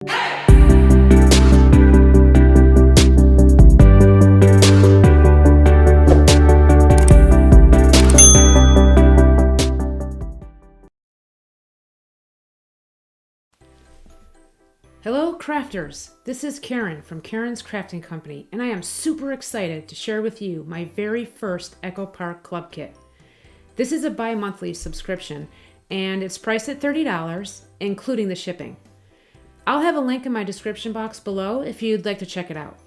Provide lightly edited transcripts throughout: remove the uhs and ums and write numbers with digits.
Hello crafters, this is Karen from Karen's Crafting Company, and I am super excited to share with you my very first Echo Park Club Kit. This is a bi-monthly subscription and it's priced at $30, including the shipping. I'll have a link in my description box below if you'd like to check it out.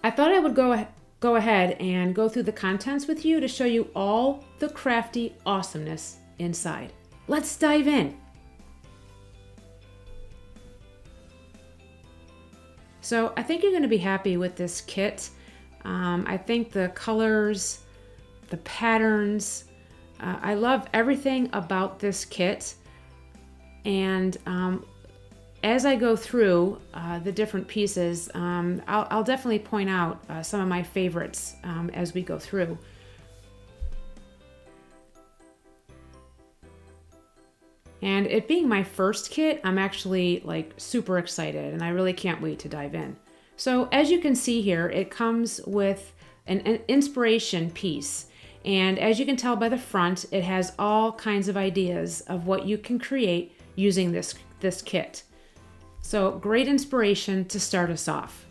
I thought I would go ahead and go through the contents with you to show you all the crafty awesomeness inside. Let's dive in. So I think you're going to be happy with this kit. I think the colors, the patterns, I love everything about this kit. And as I go through the different pieces, I'll definitely point out some of my favorites as we go through. And it being my first kit, I'm actually like super excited and I really can't wait to dive in. So as you can see here, it comes with an inspiration piece. And as you can tell by the front, it has all kinds of ideas of what you can create using this kit. So great inspiration to start us off.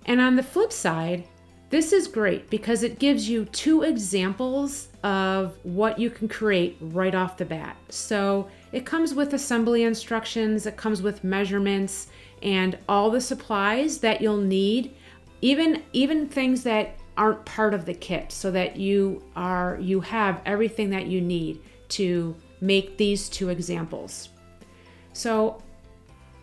And on the flip side, this is great because it gives you two examples of what you can create right off the bat. So it comes with assembly instructions, it comes with measurements and all the supplies that you'll need, even things that aren't part of the kit, so that you have everything that you need to make these two examples. So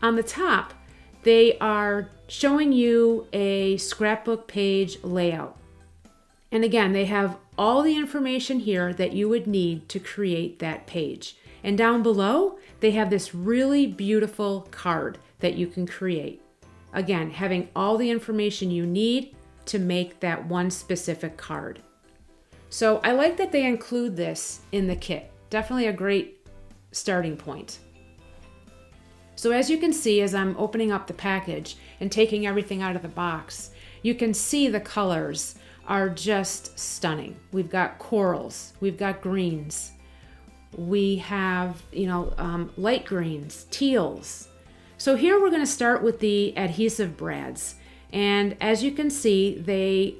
on the top, they are showing you a scrapbook page layout. And again, they have all the information here that you would need to create that page. And down below, they have this really beautiful card that you can create. Again, having all the information you need to make that one specific card. So I like that they include this in the kit. Definitely a great starting point. So as you can see, as I'm opening up the package and taking everything out of the box, you can see the colors are just stunning. We've got corals, we've got greens, we have, light greens, teals. So here we're going to start with the Adhesive Brads. And as you can see, they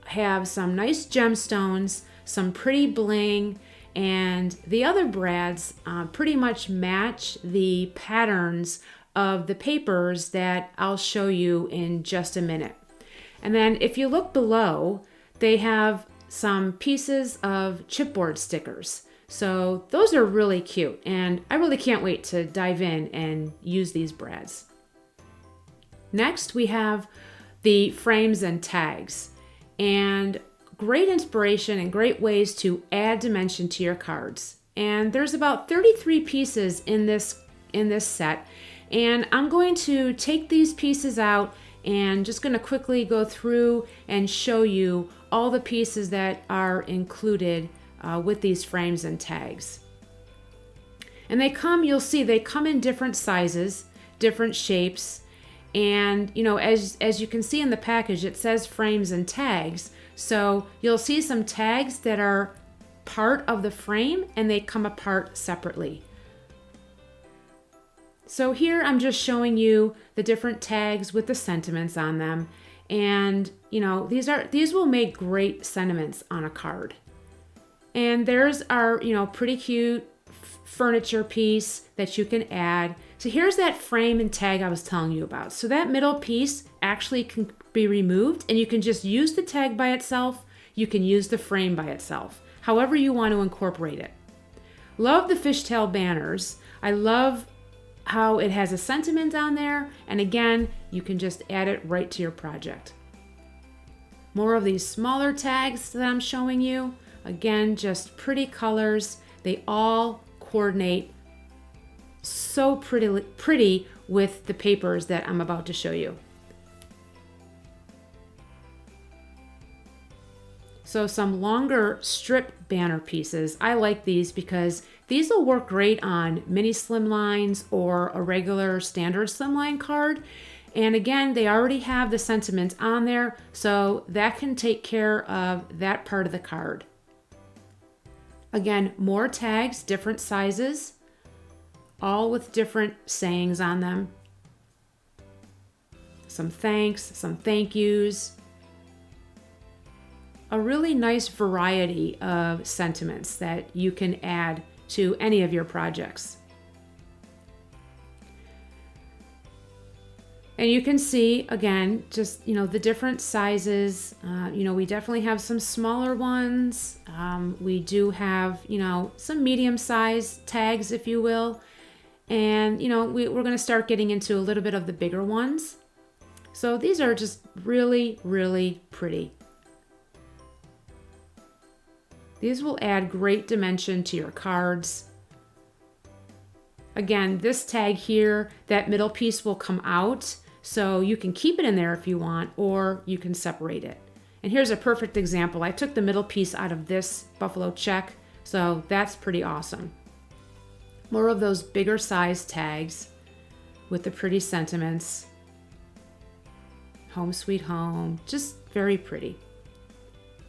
have some nice gemstones, some pretty bling, and the other brads pretty much match the patterns of the papers that I'll show you in just a minute. And then if you look below, they have some pieces of chipboard stickers. So those are really cute, and I really can't wait to dive in and use these brads. Next, we have the frames and tags, and great inspiration and great ways to add dimension to your cards. And there's about 33 pieces in this set, and I'm going to take these pieces out and just going to quickly go through and show you all the pieces that are included with these frames and tags. And you'll see they come in different sizes, different shapes, and as you can see in the package, it says frames and tags. So you'll see some tags that are part of the frame and they come apart separately. So here I'm just showing you the different tags with the sentiments on them. And these will make great sentiments on a card. And there's our pretty cute furniture piece that you can add. So here's that frame and tag I was telling you about. So that middle piece actually can be removed and you can just use the tag by itself. You can use the frame by itself, however you want to incorporate it. Love the fishtail banners. I love how it has a sentiment on there. And again, you can just add it right to your project. More of these smaller tags that I'm showing you. Again, just pretty colors. They all coordinate so pretty with the papers that I'm about to show you. So some longer strip banner pieces, I like these because these will work great on mini slimlines or a regular standard slimline card. And again, they already have the sentiments on there, so that can take care of that part of the card. Again, more tags, different sizes, all with different sayings on them. Some thanks, some thank yous. A really nice variety of sentiments that you can add to any of your projects. And you can see, again, just, the different sizes. We definitely have some smaller ones. We do have, some medium-sized tags, if you will. And, we're going to start getting into a little bit of the bigger ones. So these are just really, really pretty. These will add great dimension to your cards. Again, this tag here, that middle piece will come out, so you can keep it in there if you want, or you can separate it. And here's a perfect example. I took the middle piece out of this buffalo check, so that's pretty awesome. More of those bigger size tags with the pretty sentiments. Home sweet home, just very pretty.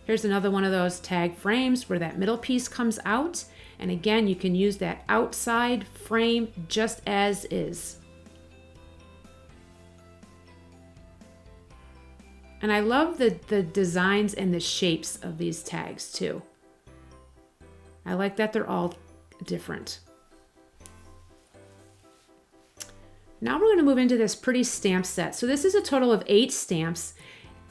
Here's another one of those tag frames where that middle piece comes out. And again, you can use that outside frame just as is. And I love the designs and the shapes of these tags too. I like that they're all different. Now we're going to move into this pretty stamp set. So this is a total of 8 stamps.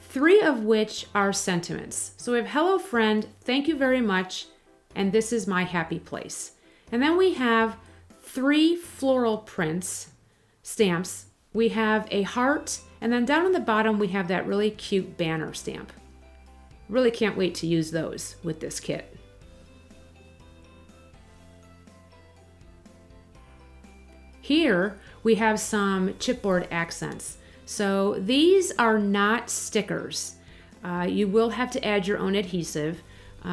3 of which are sentiments. So we have hello friend, thank you very much, and this is my happy place. And then we have 3 floral prints, stamps. We have a heart, and then down on the bottom we have that really cute banner stamp. Really can't wait to use those with this kit. Here we have some chipboard accents. So these are not stickers. You will have to add your own adhesive,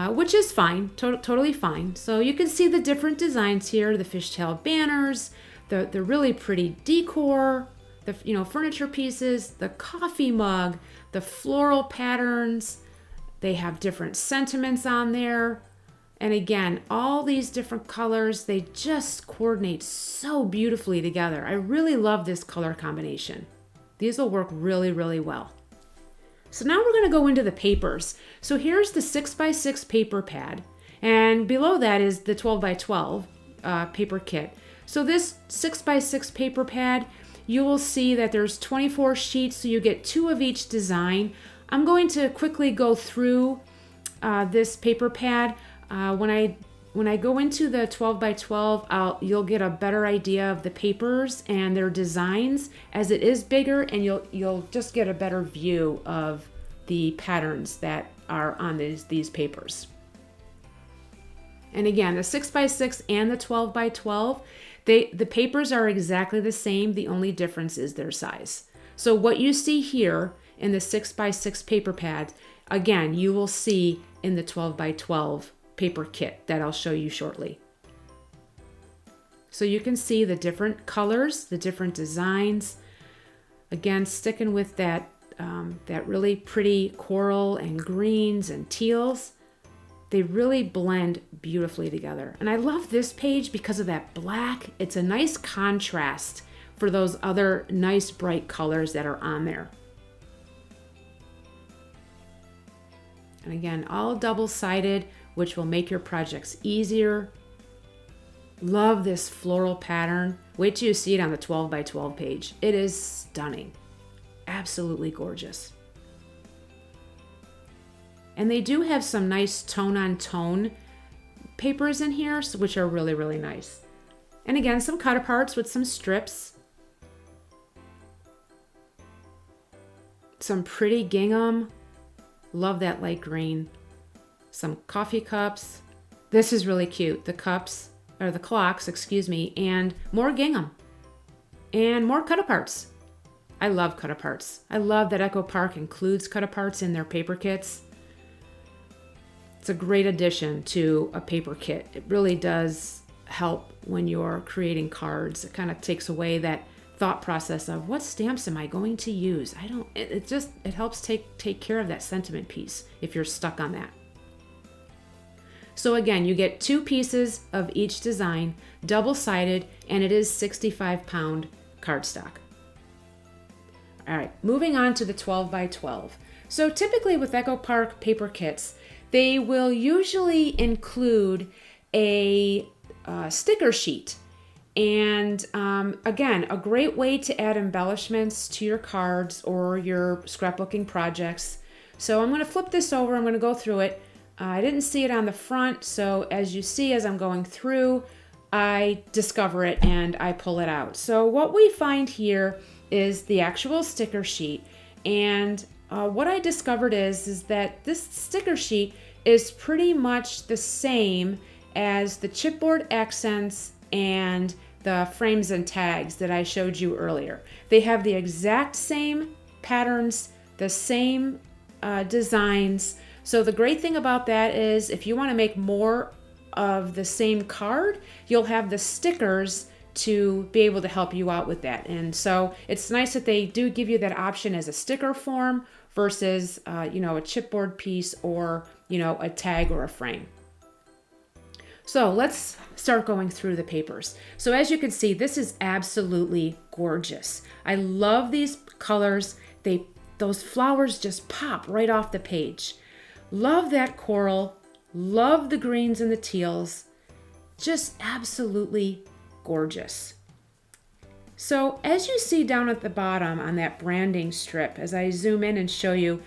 which is fine, totally fine. So you can see the different designs here, the fishtail banners, the really pretty decor, the furniture pieces, the coffee mug, the floral patterns. They have different sentiments on there. And again, all these different colors, they just coordinate so beautifully together. I really love this color combination. These will work really, really well. So now we're going to go into the papers. So here's the 6x6 paper pad, and below that is the 12x12 paper kit. So this 6x6 paper pad, you will see that there's 24 sheets, so you get 2 of each design. I'm going to quickly go through this paper pad. When I go into the 12x12, you'll get a better idea of the papers and their designs as it is bigger, and you'll just get a better view of the patterns that are on these papers. And again, the 6x6 and the 12x12, the papers are exactly the same. The only difference is their size. So what you see here in the 6x6 paper pad, again, you will see in the 12x12 paper kit that I'll show you shortly. So you can see the different colors, the different designs. Again, sticking with that really pretty coral and greens and teals. They really blend beautifully together. And I love this page because of that black. It's a nice contrast for those other nice bright colors that are on there. And again, all double-sided, which will make your projects easier. Love this floral pattern. Wait till you see it on the 12x12 page. It is stunning. Absolutely gorgeous. And they do have some nice tone-on-tone papers in here, which are really, really nice. And again, some cut-aparts with some strips. Some pretty gingham. Love that light green. Some coffee cups. This is really cute. The cups, or the clocks, excuse me, and more gingham. And more cut-aparts. I love cut-aparts. I love that Echo Park includes cut-aparts in their paper kits. It's a great addition to a paper kit. It really does help when you're creating cards. It kind of takes away that thought process of what stamps am I going to use? It helps take care of that sentiment piece if you're stuck on that. So again, you get 2 pieces of each design, double-sided, and it is 65-pound cardstock. All right, moving on to the 12 by 12. So typically with Echo Park paper kits, they will usually include a sticker sheet. And again, a great way to add embellishments to your cards or your scrapbooking projects. So I'm going to flip this over. I'm going to go through it. I didn't see it on the front, so as you see as I'm going through, I discover it and I pull it out. So what we find here is the actual sticker sheet, and what I discovered is that this sticker sheet is pretty much the same as the Chipboard Accents and the frames and tags that I showed you earlier. They have the exact same patterns, the same designs. So the great thing about that is if you want to make more of the same card, you'll have the stickers to be able to help you out with that. And so it's nice that they do give you that option as a sticker form versus a chipboard piece or a tag or a frame. So let's start going through the papers. So as you can see, this is absolutely gorgeous. I love these colors. Those flowers just pop right off the page. Love that coral, love the greens and the teals, just absolutely gorgeous. So as you see down at the bottom on that branding strip, as I zoom in and show you,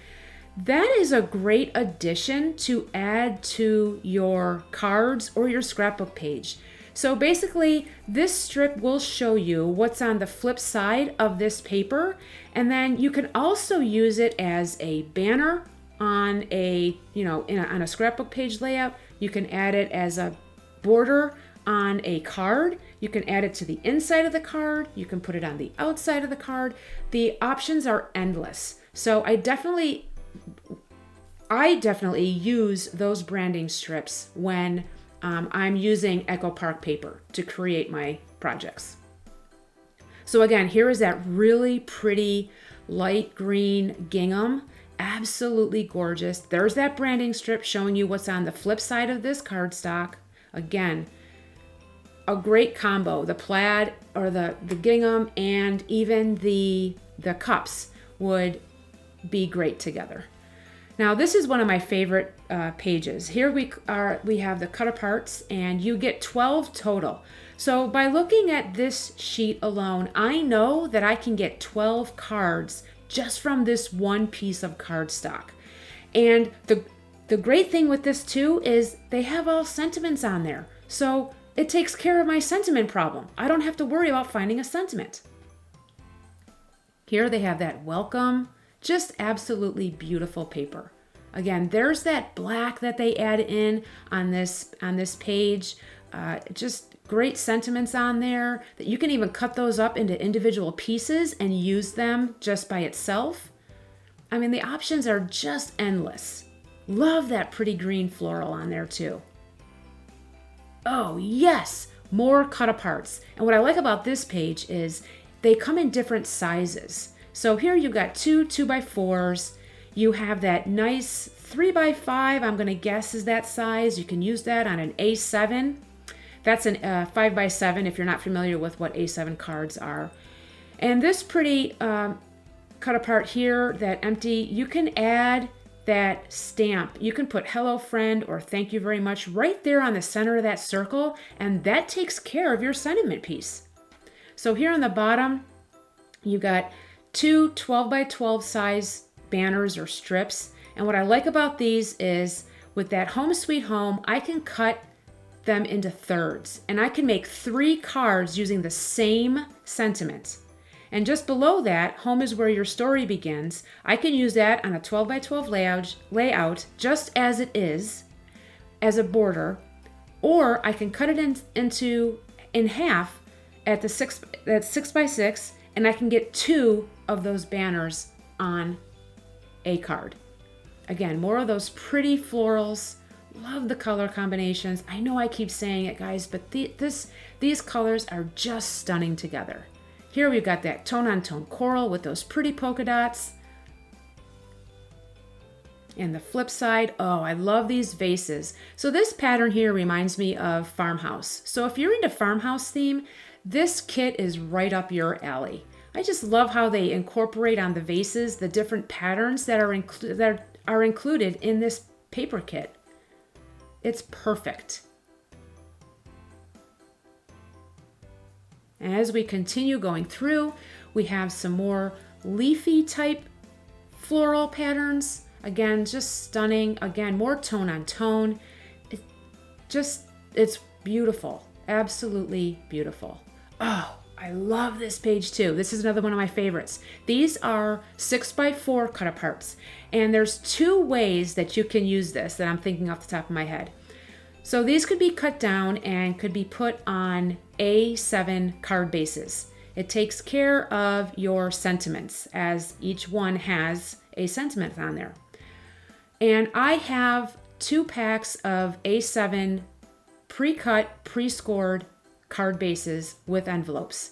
that is a great addition to add to your cards or your scrapbook page. So basically, this strip will show you what's on the flip side of this paper, and then you can also use it as a banner on on a scrapbook page layout. You can add it as a border on a card. You can add it to the inside of the card. You can put it on the outside of the card. The options are endless. So I definitely use those branding strips when I'm using Echo Park paper to create my projects. So again, here is that really pretty light green gingham. Absolutely gorgeous. There's that branding strip showing you what's on the flip side of this cardstock. Again, a great combo. The plaid or the gingham and even the cups would be great together. Now this is one of my favorite pages. Here we have the cut aparts, and you get 12 total. So by looking at this sheet alone, I know that I can get 12 cards just from this one piece of cardstock. And the great thing with this too is they have all sentiments on there. So it takes care of my sentiment problem. I don't have to worry about finding a sentiment. Here they have that welcome, just absolutely beautiful paper. Again, there's that black that they add in on this page. Just great sentiments on there that you can even cut those up into individual pieces and use them just by itself. I mean, the options are just endless. Love that pretty green floral on there too. Oh yes, more cut aparts. And what I like about this page is they come in different sizes. So here you've got 2 2x4s. You have that nice 3x5, I'm gonna guess is that size. You can use that on an A7. That's an 5x7 if you're not familiar with what A7 cards are. And this pretty cut apart here, that empty, you can add that stamp. You can put hello friend or thank you very much right there on the center of that circle, and that takes care of your sentiment piece. So here on the bottom, you got 2 12x12 size banners or strips. And what I like about these is with that Home Sweet Home, I can cut them into thirds, and I can make 3 cards using the same sentiment. And just below that, home is where your story begins. I can use that on a 12x12 layout just as it is, as a border, or I can cut it in half at the 6x6, and I can get 2 of those banners on a card. Again, more of those pretty florals. Love the color combinations. I know I keep saying it, guys, but these colors are just stunning together. Here we've got that tone-on-tone coral with those pretty polka dots. And the flip side, oh, I love these vases. So this pattern here reminds me of farmhouse. So if you're into farmhouse theme, this kit is right up your alley. I just love how they incorporate on the vases the different patterns that are included in this paper kit. It's perfect. As we continue going through, we have some more leafy type floral patterns. Again, just stunning. Again, more tone on tone. It's beautiful. Absolutely beautiful. Oh, I love this page too. This is another one of my favorites. These are 6x4 cut aparts. And there's two ways that you can use this that I'm thinking off the top of my head. So these could be cut down and could be put on A7 card bases. It takes care of your sentiments, as each one has a sentiment on there. And I have 2 packs of A7 pre-cut, pre-scored card bases with envelopes.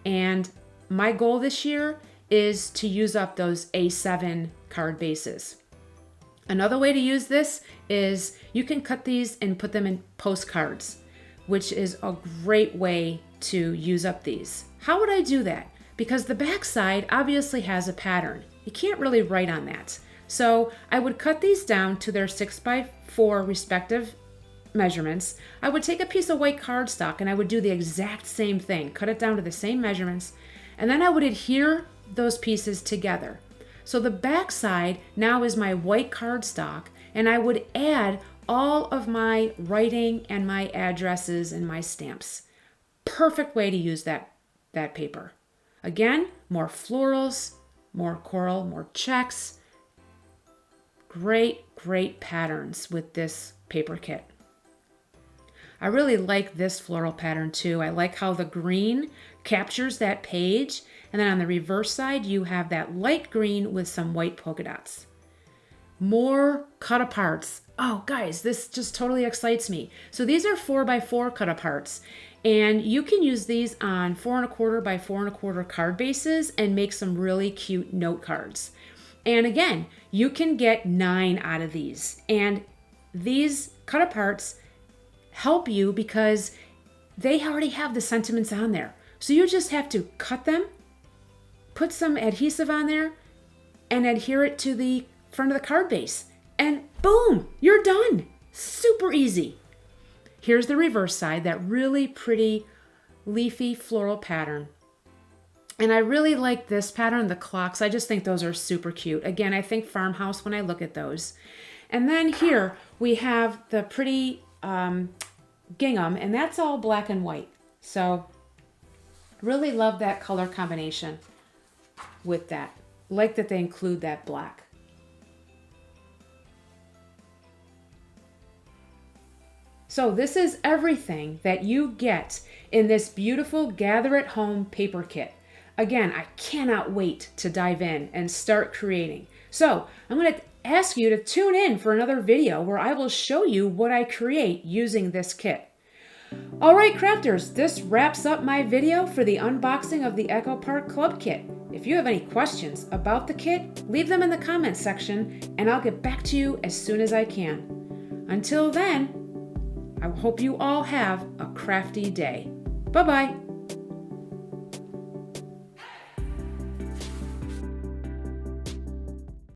And my goal this year is to use up those A7 card bases. Another way to use this is you can cut these and put them in postcards, which is a great way to use up these. How would I do that? Because the back side obviously has a pattern. You can't really write on that. So I would cut these down to their 6x4 respective measurements. I would take a piece of white cardstock and I would do the exact same thing, cut it down to the same measurements, and then I would adhere those pieces together. So the back side now is my white cardstock, and I would add all of my writing and my addresses and my stamps. Perfect way to use that paper. Again, more florals, more coral, more checks. Great patterns with this paper kit. I really like this floral pattern too. I like how the green captures that page, and then on the reverse side you have that light green with some white polka dots. More cut aparts. Oh guys, this just totally excites me. So these are 4x4 cut aparts, and you can use these on 4 1/4 by 4 1/4 card bases and make some really cute note cards. And again, you can get 9 out of these. And these cut aparts help you because they already have the sentiments on there. So you just have to cut them, put some adhesive on there, and adhere it to the front of the card base. And boom, you're done. Super easy. Here's the reverse side, that really pretty leafy floral pattern. And I really like this pattern, the clocks. I just think those are super cute. Again, I think farmhouse when I look at those. And then here we have the pretty gingham, and that's all black and white. So really love that color combination with that. Like that they include that black. So this is everything that you get in this beautiful Gather at Home paper kit. Again, I cannot wait to dive in and start creating. So I'm going to ask you to tune in for another video where I will show you what I create using this kit. All right, crafters, this wraps up my video for the unboxing of the Echo Park Club kit. If you have any questions about the kit, leave them in the comments section and I'll get back to you as soon as I can. Until then, I hope you all have a crafty day. Bye-bye.